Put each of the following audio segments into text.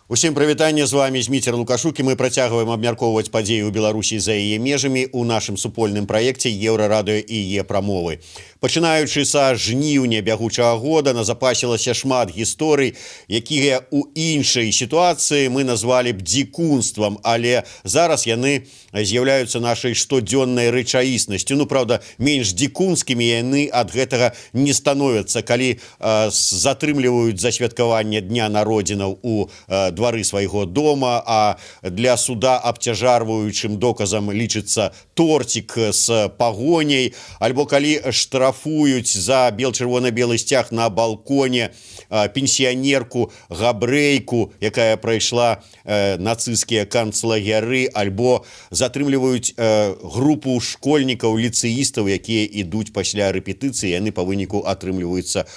Усім прывітанне, з вами Зміцер Лукашук, і мы працягваем абмяркоўваць падзеі ў Беларусі за яе межамі ў нашым супольным праекце Еўрарадыё і Е-прамовы. Пачынаючы са жніўня бягучага года назапасілася шмат гісторый, якія ў іншай сітуацыі мы назвалі б дзікунствам, але зараз яны з'яўляюцца нашай штодзённай рэчаіснасцю. Ну, правда, менш дзікунскімі яны ад гэтага не становяцца, калі затрымліваюць засвяткаванне Дня народзінаў у двары свайго дома, а для суда абцяжарваючым доказам лічыцца торцік з пагоняй, альбо калі штрафуюць за бел-чырвона-белы сцяг на балконе пенсіянерку габрэйку, якая прайшла нацысцкія канцлагеры, альбо затрымліваюць групу школьнікаў, ліцэістаў, якія ідуць пасля рэпетыцыі, яны па выніку атрымліваюцца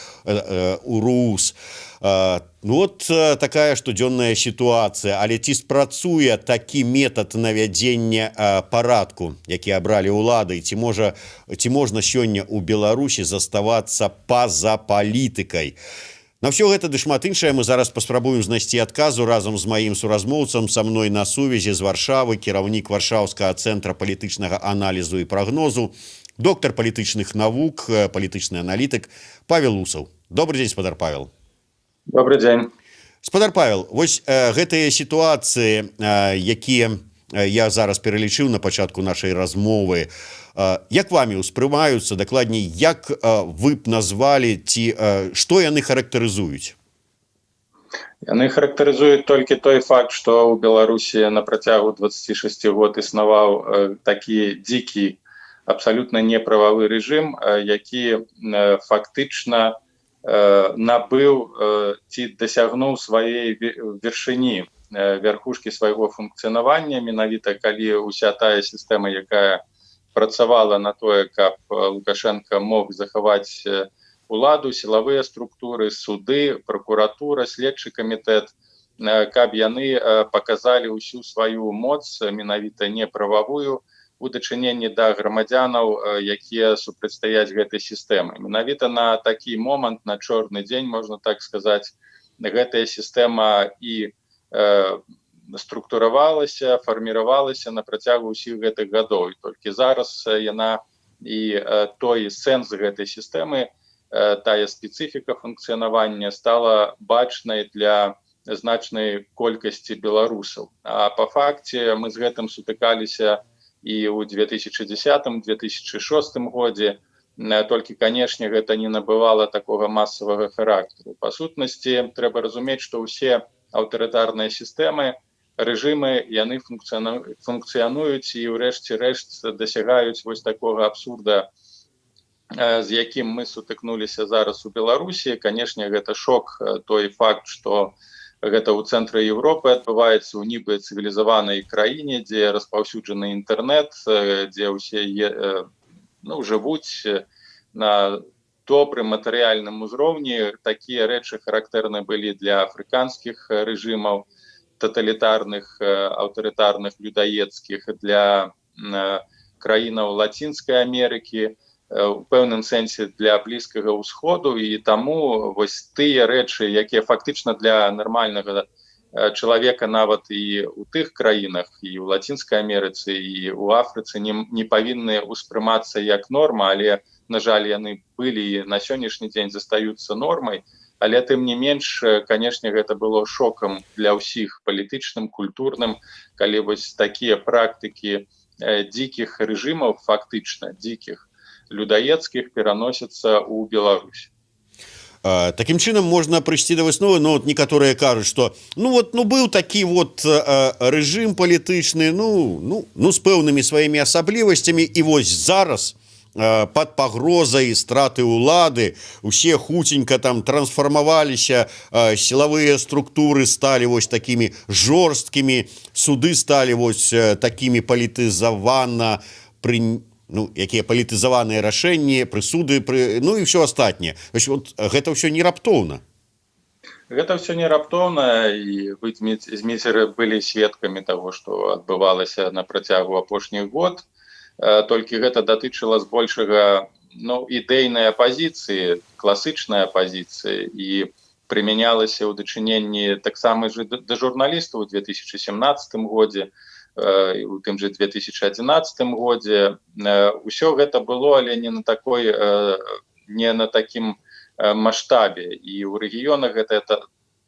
у РУС. Вот такая штодзённая сітуацыя, але ці спрацуе такі метад навядзення парадку, які абралі ўлады, ці можна сёння ў Беларусі заставацца па-за палітыкай? На ўсё гэта ды шмат іншае мы зараз паспрабуем знайсці адказу разам з маім суразмоўцам, са мной на сувязі з Варшавы, кіраўнік Варшаўскага цэнтра палітычнага аналізу і прагнозу, доктар палітычных навук, палітычны аналітык Павел Усаў. Добрый дзень, спадар Павел. Добрый дзень. Спадар Павел, вось гэтыя сітуацыі, якія я зараз пералічыў на пачатку нашай размовы, як вамі ўспрымаюцца, дакладней, як вы б назвалі, ці што яны характарызуюць? Яны характарызуюць толькі той факт, што ў Беларусі на працягу 26 год існаваў такі дзікі, абсалютна неправавы рэжым, які фактычна набыў ці дасягнуў сваей вяршыні, вярхушкі свайго функцыянавання, менавіта калі ўся тая сістэма, якая працавала на тое, каб Лукашенко мог захаваць уладу, сілавыя структуры, суды, пракуратура, следчы камітэт, каб яны паказалі ўсю сваю моц, менавіта неправавую, у дачыненні да грамадзянаў, якія супрацьстаяць гэтай сістэмы. Менавіта на такі момант, на чорны дзень, можна так сказаць, гэтая сістэма і структуравалася, фарміравалася на працягу ўсіх гэтых гадоў. І толькі зараз яна і той сэнс гэтай сістэмы, тая спецыфіка функцыянавання стала бачнай для значнай колькасці беларусаў. А па факце мы з гэтым сутыкаліся і ў 2010-2006 годзе, толькі, канешне, гэта не набывала такога масавага характару. Па сутнасці, трэба разумець, што ўсе аўтарытарныя сістэмы, рэжымы, яны функцыянуюць і ўрэшце рэшт дасягаюць вось такога абсурда, з якім мы сутыкнуліся зараз у Беларусі. Канешне, гэта шок, той факт, што гэта ў цэнтры Еўропы адбываецца ў нібы цывілізаванай краіне, дзе распаўсюджаны інтэрнэт, дзе ўсе жывуць на добрым матэрыяльным узроўні. Такія рэчы характэрны былі для афрыканскіх рэжымаў, таталітарных, аўтарытарных, людаедскіх, для краінаў Лацінскай Амерыкі, у пэўным сэнсе для Блізкага ўсходу, і таму вось тыя рэчы, якія фактычна для нармальнага чалавека нават і ў тых краінах, і ў Лацінскай Амерыцы, і ў Афрыцы не павінны ўспрымацца як норма, але, на жаль, яны былі і на сённяшні дзень застаюцца нормай, але тым не менш, канешне, гэта было шокам для ўсіх палітычным, культурным, калі вось такія практыкі дзікіх рэжымаў, фактычна дзікіх, людаедскіх, пераносяцца ў Беларусь. Такім чынам можна прыйсці да высновы, но некаторыя кажуць, што быў такі рэжым палітычны, з пэўнымі сваімі асаблівасцямі, і вось зараз пад пагрозай страты ўлады усе хуценька там трансфармаваліся, сілавыя структуры сталі вось такімі жорсткімі, суды сталі вось такімі палітызавана якія палітызаваныя рашэнні, прысуды, і ўсё астатняе. Гэта ўсё не раптоўна. Гэта ўсё не раптоўна, і вы, Зміцер, былі сведкамі таго, што адбывалася на працягу апошніх год. Толькі гэта датычыла збольшага ідэйнай апазіцыі, класычнай апазіцыі, і прымянялася ў дачыненні таксама да журналістаў у 2017 годзе, у тым же 2011 годзе. Усё гэта было, але не на такім маштабе, і ў рэгіёнах гэта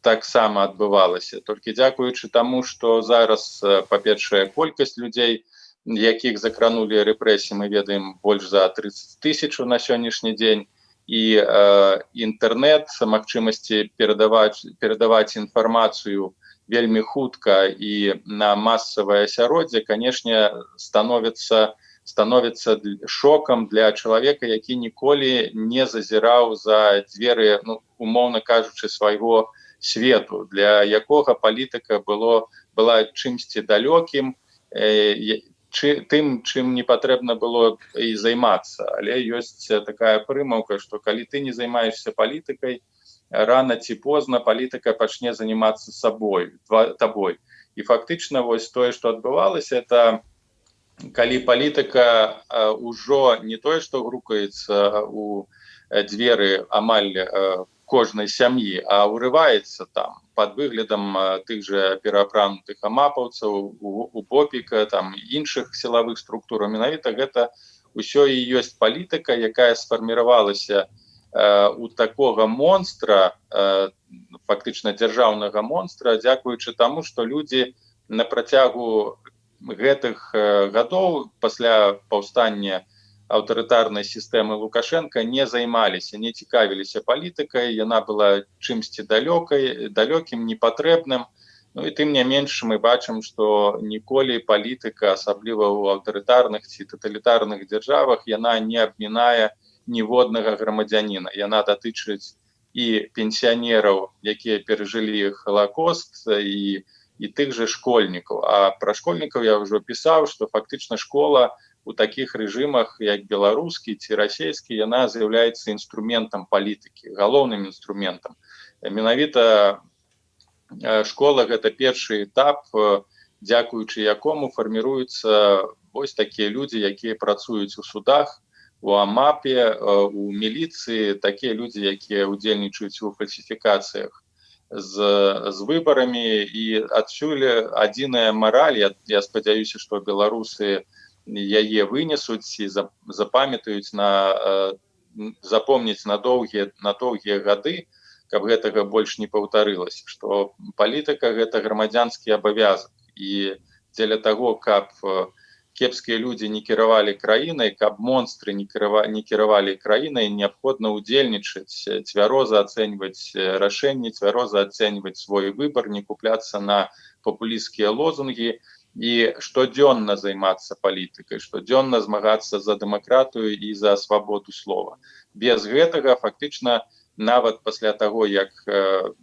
таксама адбывалася. Толькі дзякуючы таму, што зараз, па-першае, колькасць людзей, якіх закранулі рэпрэсіі, мы ведаем больш за 30 000 на сённяшні дзень, і інтэрнэт, магчымасці перадаваць інфармацыю вельмі хутка і на масавае асяроддзе, канешне, становіцца шокам для чалавека, які ніколі не зазіраў за дзверы, умоўна кажучы, свайго свету, для якога палітыка была чымсьці далёкім, тым, чым не патрэбна было і займацца. Але ёсць такая прымаўка, што калі ты не займаешься палітыкай, рана ці позна палітыка пачне занимацца табой. І фактычна вось тое, што адбывалася, это калі палітыка ўжо не тое, што грукаецца у дзверы амаль кожнай сям'і, а ўрываецца там пад выглядам тых жа пераапранутых амапаўцаў, УПОПіка, там іншых сілавых структур. Менавіта гэта ўсё і ёсць палітыка, якая сфарміравалася у такога монстра, фактычна дзяржаўнага монстра, дзякуючы таму, што людзі на працягу гэтых гадоў пасля паўстання аўтарытарнай сістэмы Лукашенка не займаліся, не цікавіліся палітыкай, яна была чымсьці далёкім, непатрэбным. І тым не менш мы бачым, што ніколі палітыка, асабліва ў аўтарытарных ці таталітарных дзяржавах, яна не абмінае ніводнага грамадзяніна. Яна датычыць і пенсіянераў, якія перажылі Халакост, і тых же школьнікаў. А пра школьнікаў я ўжо пісаў, што фактычна школа у такіх рэжымах, як беларускі ці расійскі, яна з'яўляецца інструментам палітыкі, галоўным інструментам. Менавіта школа – гэта першы этап, дзякуючы якому фарміруюцца вось такія людзі, якія працуюць у судах, у АМАПе, у міліцыі, такія людзі, якія ўдзельнічаюць у фальсіфікацыях з выбарамі. І адсюль адзіная мараль, я спадзяюся, што беларусы яе вынесуць і запамятаюць, запомняць на доўгія гады, каб гэтага больш не паўтарылася, што палітыка – гэта грамадзянскі абавязак. І дзеля таго, каб кепскія людзі не кіравалі краінай, каб монстры не кіравалі краінай, неабходна ўдзельнічаць, цвяроза ацэньваць рашэнні, цвяроза ацэньваць свой выбар, не купляцца на папулісцкія лозунгі, і штодзённа займацца палітыкай, штодзённа змагацца за дэмакратыю і за свабоду слова. Без гэтага фактычна нават пасля таго, як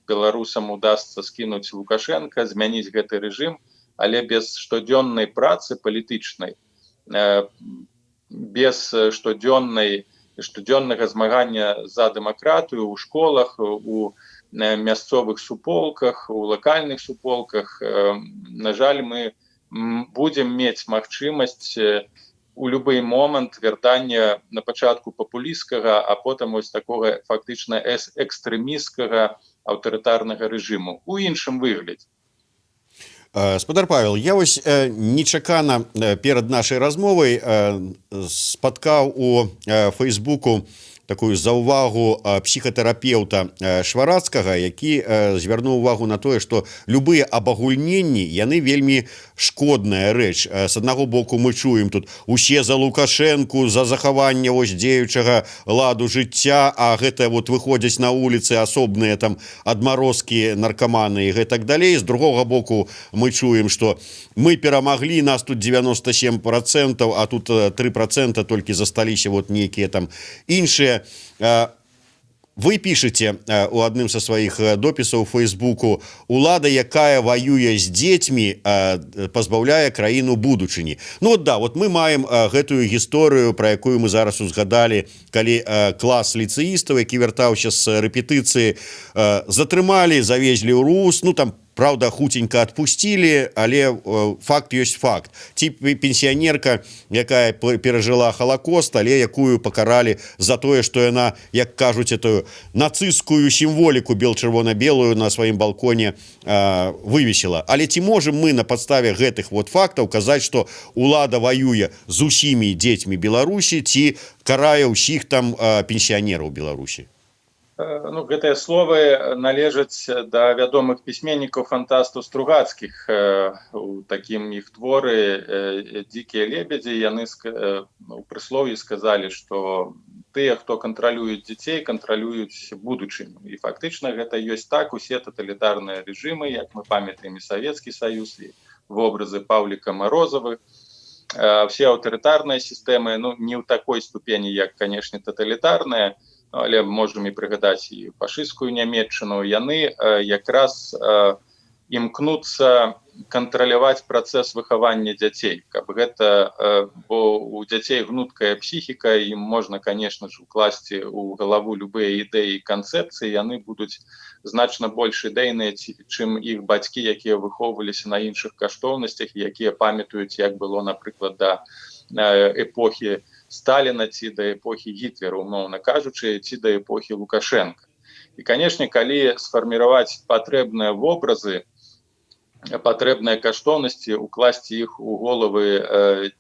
беларусам удасца скінуць Лукашенка, змяніць гэты рэжым, але без штодзённай працы палітычнай, без штодзённага змагання за дэмакратыю ў школах, у мясцовых суполках, у лакальных суполках, на жаль, мы будем мець магчымасць у любы момант вяртання на пачатку папулісцкага, а потым вось такога фактычна экстрэмісцкага аўтарытарнага рэжыму у іншым выглядзе. Спадар Павел, я вось нечакана перад нашай размовай спаткаў у Фейсбуку такую заўвагу псіхатэрапеўта Шварацкага, які звярнуў увагу на тое, што любыя абагульненні, яны вельмі шкодная рэч. З аднаго боку мы чуем тут усе за Лукашэнку, за захаванне вось дзеючага ладу жыцця, а гэта вот выходзяць на вуліцы асобныя там адмарозкі, наркаманы і гэтак далей. З другога боку мы чуем, што мы перамаглі, нас тут 97%, а тут 3% толькі засталіся вот нейкія там іншыя. Вы пішаце у адным са сваіх допісаў у Фейсбуку: улада, якая ваюе з дзецьмі, пазбаўляе краіну будучыні. Ну да, вот мы маем гэтую гісторыю, пра якую мы зараз узгадалі, калі клас ліцэістаў, які вяртаўся з рэпетыцыі, затрымалі, завезлі ў РУС, ну там Праўда, хутенька адпусцілі, але факт ёсць факт. Ці пенсіянерка, якая перажыла Халакост, але якую пакаралі за тое, што яна, як кажуць, эту нацысцкую сімволіку бел-чырвона-белую на сваім балконе вывесіла. Але ці можем мы на падставе гэтых вот фактаў казаць, што улада ваюе з усімі дзецьмі Беларусі, ці карае ўсіх там пенсіянераў Беларусі? Ну, гэтыя словы належаць да вядомых пісьменнікаў фантастаў Стругацкіх. У такім іх творы «Дзікія лебедзі» яны у прыслоўі сказалі, што тыя, хто кантралююць дзяцей, кантралююць будучыню. І фактычна гэта ёсць так. Усе таталітарныя рэжымы, як мы памятаем, і Савецкі Саюз, і вобразы Паўліка Марозавых, все аўтарытарныя сістэмы, ну, не ў такой ступені, як, канешне, таталітарныя, але можам і прыгадаць і фашысцкую Нямецчыну, яны якраз імкнуцца кантраляваць працэс выхавання дзяцей. Каб гэта, бо у дзяцей гнуткая псіхіка, ім можна, конечно ж, укласці ў галаву любыя ідэі і канцэпцыі, яны будуць значна больш ідэйныя, чым іх бацькі, якія выхоўваліся на іншых каштоўнасцях, якія памятаюць, як было, напрыклад, да эпохі Сталіна ці да эпохі Гітлера, умоўна кажучы, ці да эпохі Лукашенка. І, канешне, калі сфарміраваць патрэбныя вобразы, патрэбныя каштоўнасці, укласці іх у головы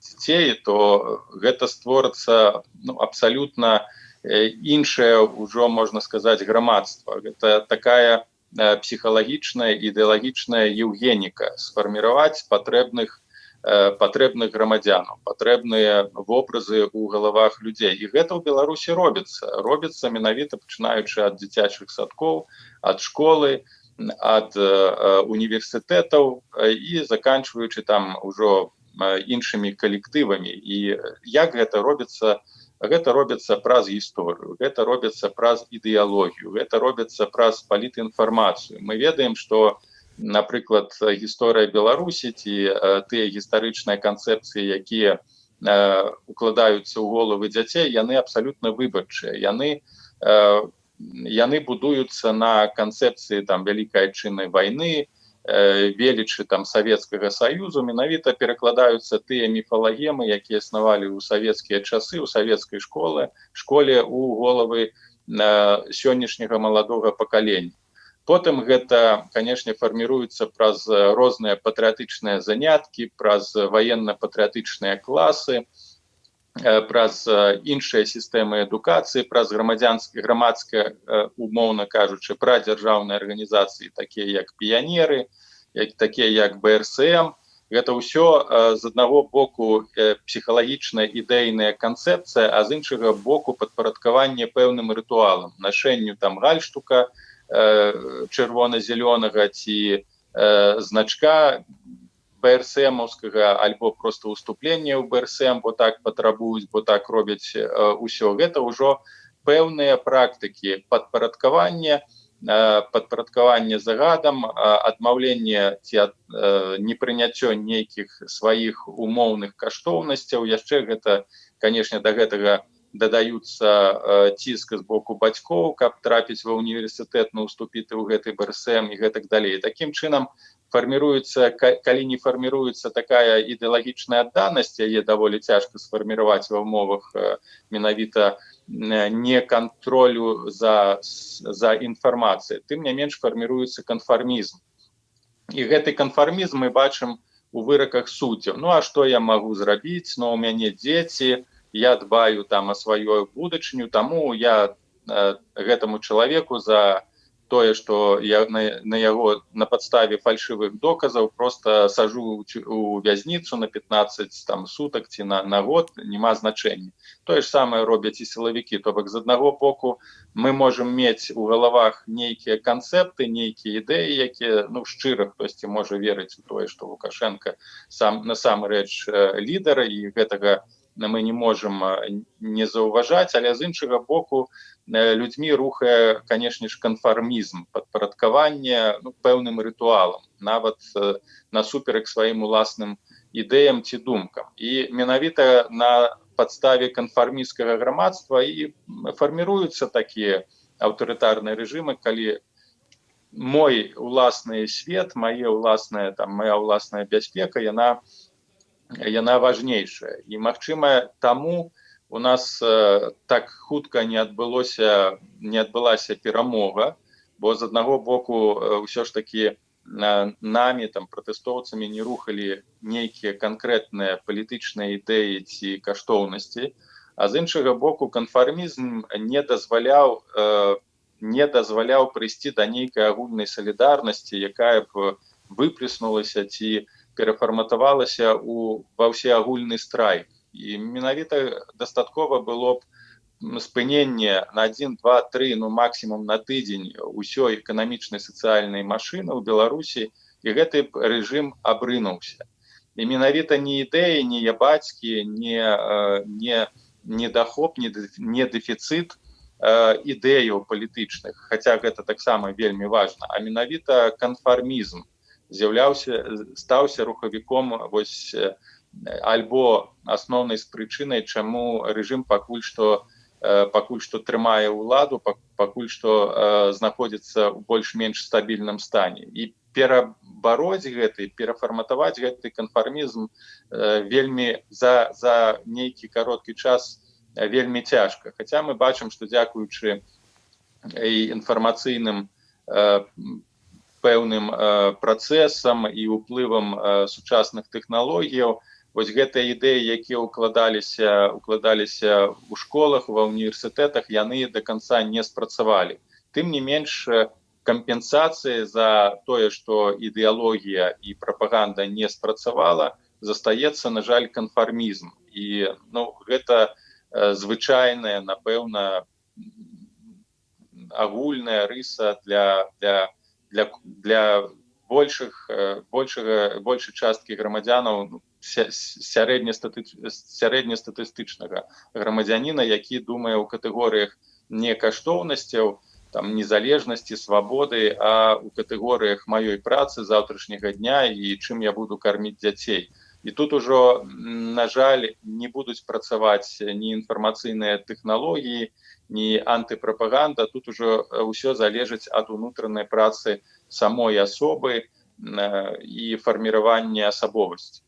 дзяцей, то гэта створыцца абсалютна іншае, ўжо, можна сказаць, грамадства. Гэта такая псіхалагічная, ідэалагічная еўгеніка, сфарміраваць патрэбных грамадзянаў, патрэбныя вобразы ў галавах людзей. І гэта ў Беларусі робіцца. Робіцца менавіта пачынаючы ад дзіцячых садкоў, ад школы, ад універсітэтаў і заканчваючы там ужо іншымі калектывамі. І як гэта робіцца? Гэта робіцца праз гісторыю, гэта робіцца праз ідэалогію, гэта робіцца праз палітінфармацыю. Мы ведаем, што, напрыклад, гісторыя Беларусі ці тыя гістарычныя канцэпцыі, якія укладаюцца ў головы дзяцей, яны абсалютна выбарчыя. Яны будуюцца на канцэпцыі там вялікай адчыннай вайны, велічы там Савецкага Саюзу, менавіта перакладаюцца тыя міфалагемы, якія існавалі ў савецкія часы, ў савецкай школе ў головы сённяшняга маладога пакалення. Потым гэта, канешне, фарміруецца праз розныя патрыятычныя заняткі, праз ваенна-патрыятычныя класы, праз іншыя сістэмы адукацыі, праз грамадская, умоўна кажучы, прадзяржаўныя арганізацыі, такія як піянеры, такія як БРСМ. Гэта ўсё з аднаго боку псіхалагічная ідэйная канцэпцыя, а з іншага боку падпарадкаванне пэўным рытуалам, нашэнню там гальштука чырвона-зялёнага ці значка БРСМаўскага, альбо проста ўступлення ў БРСМ, бо так патрабуюць, бо так робяць усё. Гэта ўжо пэўныя практыкі падпарадкавання загадам, адмаўлення ці непрыняццё нейкіх сваіх умоўных каштоўнасцяў. Яшчэ гэта, канешне, да гэтага дадаюцца ціск з боку бацькоў, каб трапіць ва універсітэт, уступіць у гэты БРСМ і гэтак далей. Такім чынам, калі не фарміруецца такая ідэалагічная адданасць, яе даволі цяжка сфарміраваць ва ўмовах менавіта не кантролю за інфармацыяй. Тым не менш фарміруецца канфармізм. І гэты канфармізм мы бачым у выраках суддзяў. Ну а што я магу зрабіць? Ну, у мяне дзеці, я дбаю там о сваёй будучыню, таму я гэтаму чалавеку за тое, што я на яго на падставе фальшывых доказаў проста сажу у вязніцу на 15 сутак ці на год, няма значэння. Тое ж самае робяць і сілавікі. То бок, з аднаго боку, мы можам мець у галавах нейкія канцэпты, нейкія ідэі, якія, шчыра хтосьці можа верыць у тое, што Лукашенко насамрэч лідар, і гэтага мы не можам не заўважаць, але з іншага боку людзьмі рухае, канешне ж, канфармізм, падпарадкаванне пэўным рытуалам, нават насуперак сваім уласным ідэям ці думкам. І менавіта на падставе канфармісцкага грамадства і фарміруюцца такія аўтарытарныя рэжымы, калі мой уласны свет, моя уласная бяспека, яна важнейшая. І, магчыма, таму у нас так хутка не адбылася перамога, бо з аднаго боку ўсё ж такі намі, пратэстоўцамі не рухалі нейкія канкрэтныя палітычныя ідэі ці каштоўнасці, а з іншага боку канфармізм не дазваляў прыйсці да нейкай агульнай салідарнасці, якая б выплеснулася ці перафарматавалася ва ўсеагульны страйк. І менавіта дастаткова было б спыненне на 1, 2, 3, максімум на тыдзень усёй эканамічнай сацыяльнай машыны ў Беларусі, і гэты рэжым абрынуўся. І менавіта не ідэі, не ябацькі, не дахоп, не дэфіцыт ідэяў палітычных, хаця гэта таксама вельмі важна, а менавіта канфармізм стаўся рухавіком альбо асноўнай прычынай, чаму рэжым пакуль што трымае ўладу, пакуль што знаходзіцца ў больш-менш стабільным стане. І перабароць перафарматаваць гэты канфармізм вельмі за нейкі кароткі час вельмі цяжка. Хаця мы бачым, што дзякуючы інфармацыйным пэўным працэсам і ўплывам сучасных тэхналогіяў, вось гэтыя ідэі, якія укладаліся ў школах, ва ўніверсітэтах, яны да канца не спрацавалі. Тым не менш, кампенсацыі за тое, што ідэалогія і прапаганда не спрацавала, застаецца, на жаль, канфармізм. І гэта звычайная, напэўна, агульная рыса для большай часткі грамадзянаў, сярэднестатыстычнага грамадзяніна, які думае ў катэгорыях не каштоўнасцяў, незалежнасці, свабоды, а ў катэгорыях маёй працы, заўтрашняга дня і чым я буду карміць дзяцей. І тут ужо, на жаль, не будуць працаваць ні інфармацыйныя тэхналогіі, ні антыпрапаганда, тут ужо ўсё залежыць ад унутранай працы самой асобы і фарміравання асабовасці.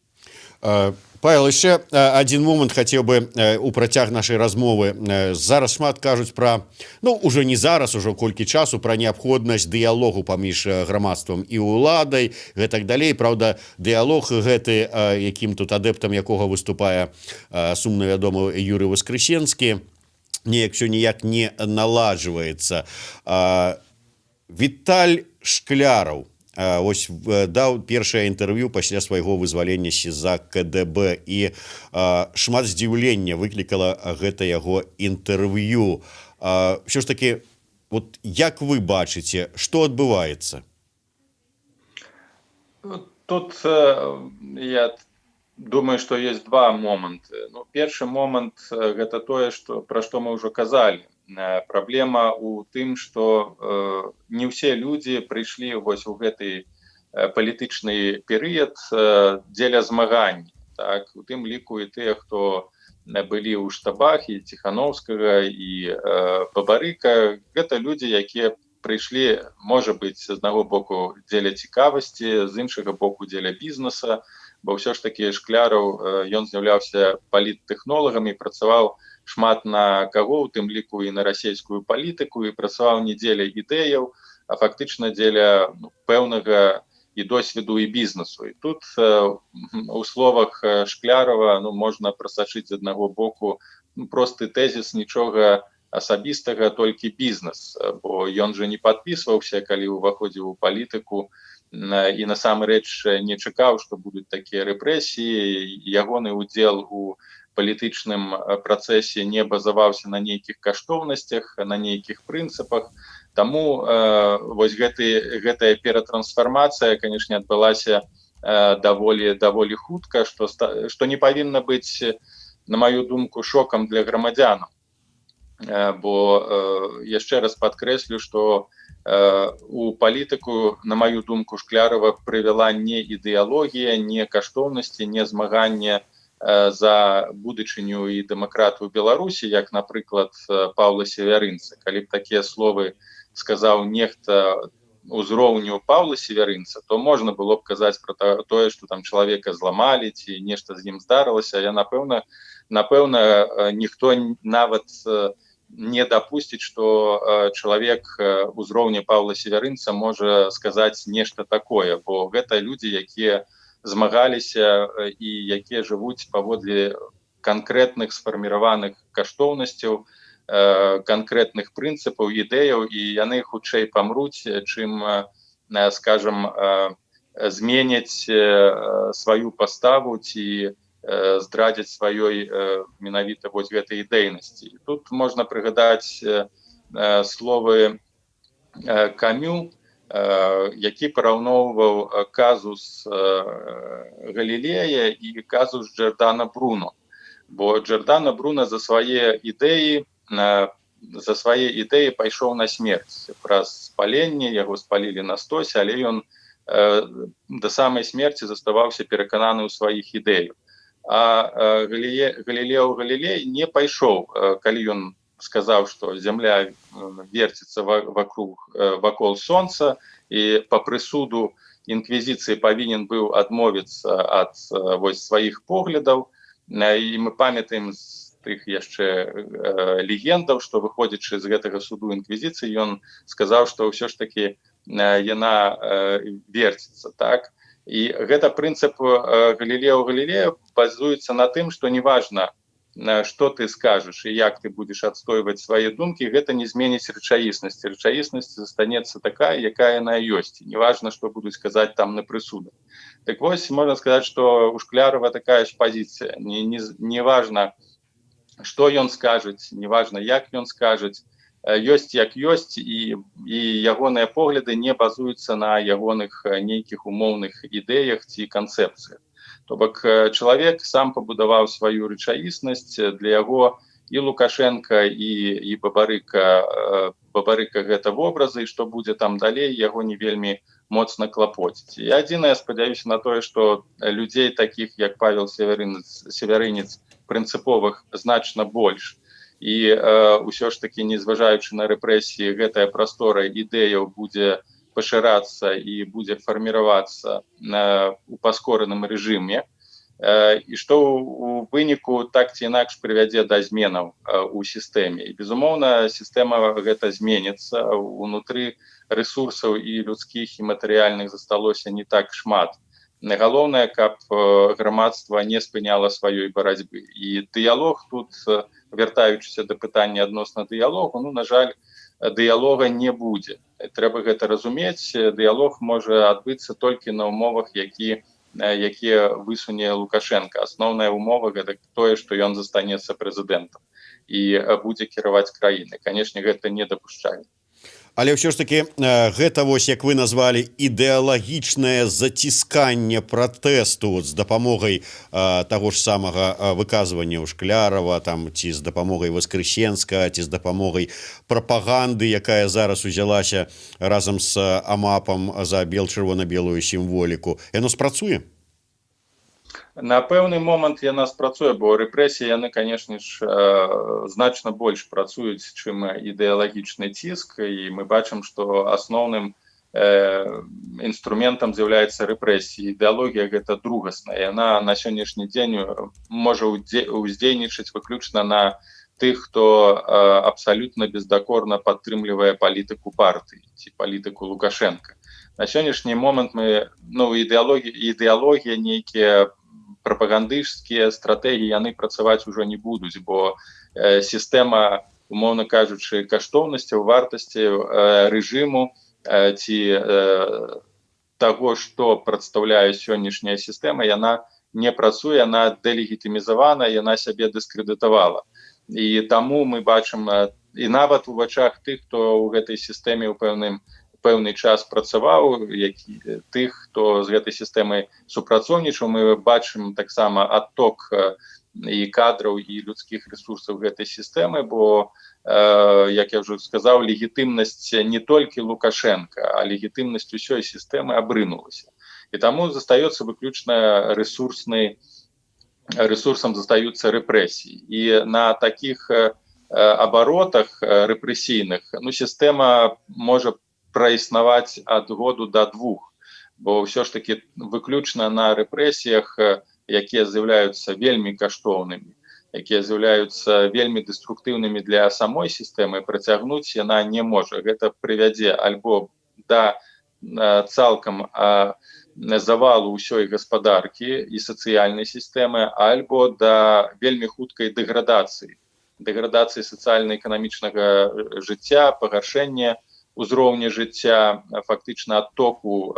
Павел, яшчэ один момант хацеў бы у працяг нашай размовы. Зараз шмат кажуць пра, уже не зараз, ужо колькі часу, пра неабходнасць дыялогу паміж грамадствам і ўладай, гэтак далей. Праўда, дыялог гэты, якім тут адэптам якога выступае сумна вядомы Юрый Воскресенскі, неяк не наладжваецца. Віталь Шкляраў ось даў першае інтэрв'ю пасля свайго вызвалення з-за КДБ, і шмат здзіўлення выклікала гэта яго інтэрв'ю. Ўсё ж такі, як вы бачыце, што адбываецца? Тут я думаю, што ёсць два моманты. Першы момант – гэта тое, пра што мы ўжо казалі. Праблема ў тым, што не ўсе людзі прыйшлі вось у гэты палітычны перыяд дзеля змагання. У тым ліку і тыя, хто былі ў штабах, і Ціхановскага, і Бабарыка. Гэта людзі, якія прыйшлі, можа быць, з аднаго боку дзеля цікавасці, з іншага боку дзеля бізнеса, бо ўсё ж такі Шкляраў, ён з'яўляўся паліттэхнолагам і працаваў шмат на каго, у тым ліку і на расійскую палітыку, і працаваў не дзеля ідэяў, а фактычна дзеля пэўнага і досведу і бізнесу. І тут у словах Шклярава можна прасачыць з аднаго боку просты тэзіс, нічога асабістага, толькі бізнес, бо ён жа не падпісваўся, калі ўваходзіў у палітыку, і насамрэч не чакаў, што будуць такія рэпрэсіі. Ягоны ўдзел у палітычным працэсе не базаваўся на нейкіх каштоўнасцях, на нейкіх прынцыпах. Таму вось гэтая ператрансфармацыя, канешне, адбылася даволі хутка, што не павінна быць, на маю думку, шокам для грамадзянаў. Бо яшчэ раз падкрэслю, што у палітыку, на маю думку, Шклярава прывяла не ідэалогія, не каштоўнасці, не змаганне за будучыню і дэмакратыю Беларусі, як, напрыклад, Паўла Севярынца. Калі б такія словы сказаў нехта узроўню Паўла Северынца, то можна было б казаць пра тое, што там чалавека зламалі ці нешта з ім здарылася, але напэўна ніхто нават не дапусціць, што чалавек узроўня Паўла Северынца можа сказаць нешта такое, бо гэта людзі, якія змагаліся і якія жывуць паводле канкрэтных сфарміраваных каштоўнасцяў, канкрэтных прынцыпаў, ідэяў, і яны хутчэй памруць, чым, скажем, зменяць сваю паставу ці здрадзяць сваёй менавіта вось гэтай ідэйнасці. Тут можна прыгадаць словы Камю, які параўноўваў казус Галілея і казус Джордана Бруно. Бо Джордана Бруно за свае ідэі пайшоў на смерць. Праз спаленне яго спалілі на стосе, але ён да самай смерці заставаўся перакананы ў сваіх ідэях. А Галілео Галілей не пайшоў, калі ён сказаў, што зямля верціцца вакол сонца, і па прысуду інквізіцыі павінен быў адмовіцца ад сваіх поглядаў. І мы памятаем з тых яшчэ легендаў, што выходзячы з гэтага суду інквізіцыі, ён сказаў, што ўсё ж такі яна верціцца, так? І гэта прынцып Галілео Галілея базуецца на тым, што неважна, што ты скажаш і як ты будзеш адстойваць свае думкі, гэта не зменіць рэчаіснасць. Рэчаіснасць застанецца такая, якая яна ёсць. Неважна, што будуць казаць там на прысудах. Так вось, можна сказаць, што у Шклярова такая ж пазіцыя. Неважна, што ён скажаць, неважна, як ён скажаць, ёсць як ёсць, і ягоныя погляды не базуюцца на ягоных нейкіх умоўных ідэях ці канцэпцыях. То бок чалавек сам пабудаваў сваю рэчаіснасць, для яго і Лукашенко, і Бабарыка гэта вобразы, і што будзе там далей, яго не вельмі моцна клапоціць. І адзінае, спадзяюся на тое, што людзей такіх, як Павел Северынец, прынцыповых значна больш. І ўсё ж такі, незважаючы на рэпрэсіі, гэтая прастора ідэяў будзе пашырацца і будзе фарміравацца у паскораным рэжыме, і што ў выніку так ці інакш прывядзе да зменаў у сістэме. І, безумоўна, сістэма гэта зменіцца, унутры рэсурсаў і людскіх, і матэрыяльных засталося не так шмат. Галоўнае, каб грамадства не спыняла сваёй барацьбы. І дыялог тут, вяртаючыся да пытання адносна дыялогу, на жаль, дыялога не будзе. Трэба гэта разумець. Дыялог можа адбыцца толькі на умовах, якія высуне Лукашенко. Асноўная умова гэта тое, што ён застанецца прэзідэнтам і будзе кіраваць краінай. Канешне, гэта недапушчальна. Але ўсё ж таки гэта вось, як вы назвалі, ідэалагічнае зацісканне пратэсту з дапамогай таго ж самага выказвання ў Шклярова, там, ці з дапамогай Воскресенска, ці з дапамогай прапаганды, якая зараз узялася разам з АМАПам за чырвона-белую сімволіку. Яно спрацуе? На пэўны момант яна спрацуе, бо рэпрэсіі яны, канешне ж, значна больш працуюць, чым ідэалагічны ціск, і мы бачым, што асноўным інструментам з'яўляецца рэпрэсіі. Ідэалогія гэта другасная. Яна на сённяшні дзень можа ўздзейнічаць выключна на тых, хто абсалютна бездакорна падтрымлівае палітыку партыі ці палітыку Лукашенка. На сённяшні момант ідэалогія, нейкія прапагандысцкія стратэгіі, яны працаваць ужо не будуць, бо сістэма, умоўна кажучы, каштоўнасцяў, вартасцяў рэжыму ці таго, што прадстаўляе сённяшняя сістэма, яна не працуе, яна дэлегітымізавана, яна сябе дыскрэдытавала. І таму мы бачым, і нават у вачах тых, хто ў гэтай сістэме ў пэўны час працаваў, тых, хто з гэтай сістэмай супрацоўнічаў, мы бачым таксама адток і кадраў, і людскіх рэсурсаў гэтай сістэмы, бо, як я ўжо сказаў, легітымнасць не толькі Лукашенка, а легітымнасць усёй сістэмы абрынулася. І таму застаецца выключна рэсурсам застаюцца рэпрэсіі. І на такіх абаротах рэпрэсійных сістэма можа праіснаваць ад году да 2, бо ўсё ж таки выключна на рэпрэсіях, якія з'яўляюцца вельмі каштоўнымі, якія з'яўляюцца вельмі дэструктыўнымі для самой сістэмы, працягнуць яна не можа. Гэта прывядзе альбо да цалкам завалу ўсёй гаспадаркі і сацыяльнай сістэмы, альбо да вельмі хуткай дэградацыі сацыяльна-эканамічнага жыцця, пагаршэння ўзроўня жыцця, фактычна адтоку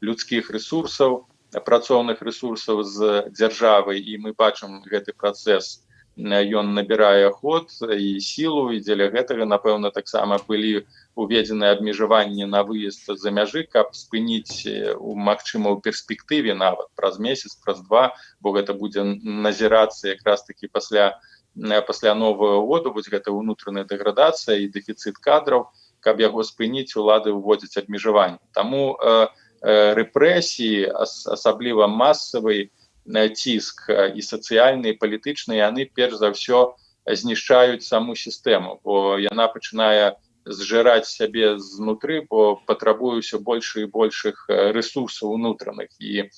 людскіх рэсурсаў, працоўных рэсурсаў з дзяржавы, і мы бачым гэты працэс, ён набірае ход і сілу, і дзеля гэтага, напэўна, таксама былі уведзены абмежаванні на выезд за мяжы, каб спыніць, магчыма, ў перспектыве нават праз месяц, праз 2, бо гэта будзе назірацца якраз такі пасля Нового году, вось гэта ўнутраная дэградацыя і дэфіцыт кадраў, каб яго спыніць, улады ўводзяць абмежаванні. Таму рэпрэсіі, асабліва масавы ціск і сацыяльны, і палітычны, яны перш за ўсё знішчаюць саму сістэму, бо яна пачынае зжыраць сябе знутры, бо патрабуе ўсё больш і большых рэсурсаў унутраных. І,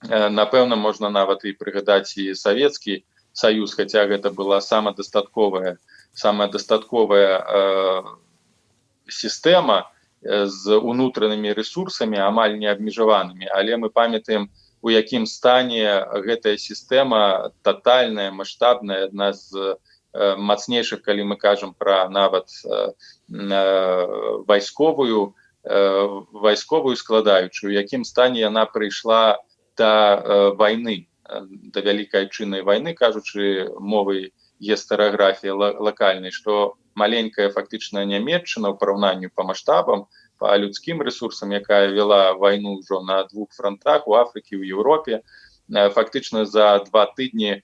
напэўна, можна нават і прыгадаць і Савецкі Саюз, хаця гэта была самая дастатковая сістэма з унутранымі рэсурсамі, амаль не абмежаванымі, але мы памятаем, у якім стане гэтая сістэма татальная, маштабная, адна з мацнейшых, калі мы кажам пра нават вайсковую складаючую, у якім стане яна прыйшла да вайны, да вялікай айчыннай вайны, кажучы мовай гістарыяграфіі лакальнай, што маленькая фактычна Нямецчына ў параўнанні па маштабам, па людскім рэсурсам, якая вела вайну ўжо на 2 фронтах, у Афрыкі, у Еўропе, фактычна за 2 тыдні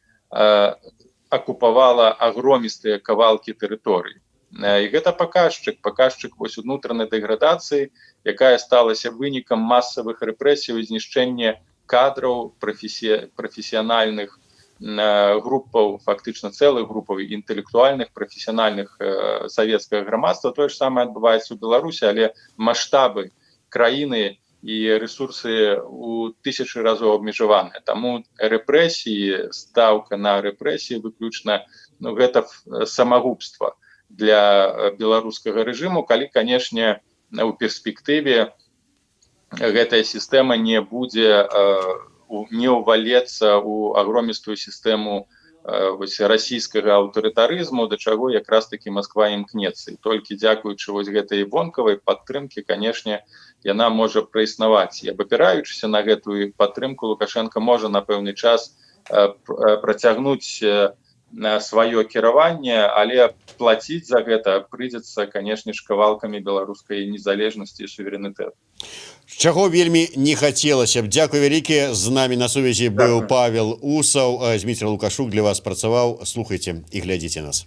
акупавала агромістыя кавалкі тэрыторый. І гэта паказчык вось унутранай дэградацыі, якая сталася вынікам масавых рэпрэсій і знішчэння кадраў, прафесіянальных групаў, фактычна цэлых групаў інтэлектуальных, прафесіянальных савецкага грамадства. Тое ж самае адбываецца ў Беларусі, але маштабы краіны і рэсурсы ў 1000 разоў абмежаваныя. Таму рэпрэсіі, стаўка на рэпрэсіі выключна, гэта самагубства для беларускага рэжыму, калі, канешне, у перспектыве гэтая сістэма не будзе не ўвалецца ў агромістую сістэму расійскага аўтарытарызму, да чаго якраз такі Масква імкнецца. І толькі дзякуючы вось гэтай вонкавай падтрымкі, канешне, яна можа праіснаваць. І абапіраючыся на гэтую падтрымку, Лукашенко можа на пэўны час працягнуць сваё кіраванне, але плаціць за гэта прыйдзецца, канешне ж, кавалкамі беларускай незалежнасці і суверэнітэту. Чаго вельмі не хацелася б. Дзякуй вялікі. З намі на сувязі быў Павел Усаў. Зміцер Лукашук для вас працаваў. Слухайце і глядзіце нас.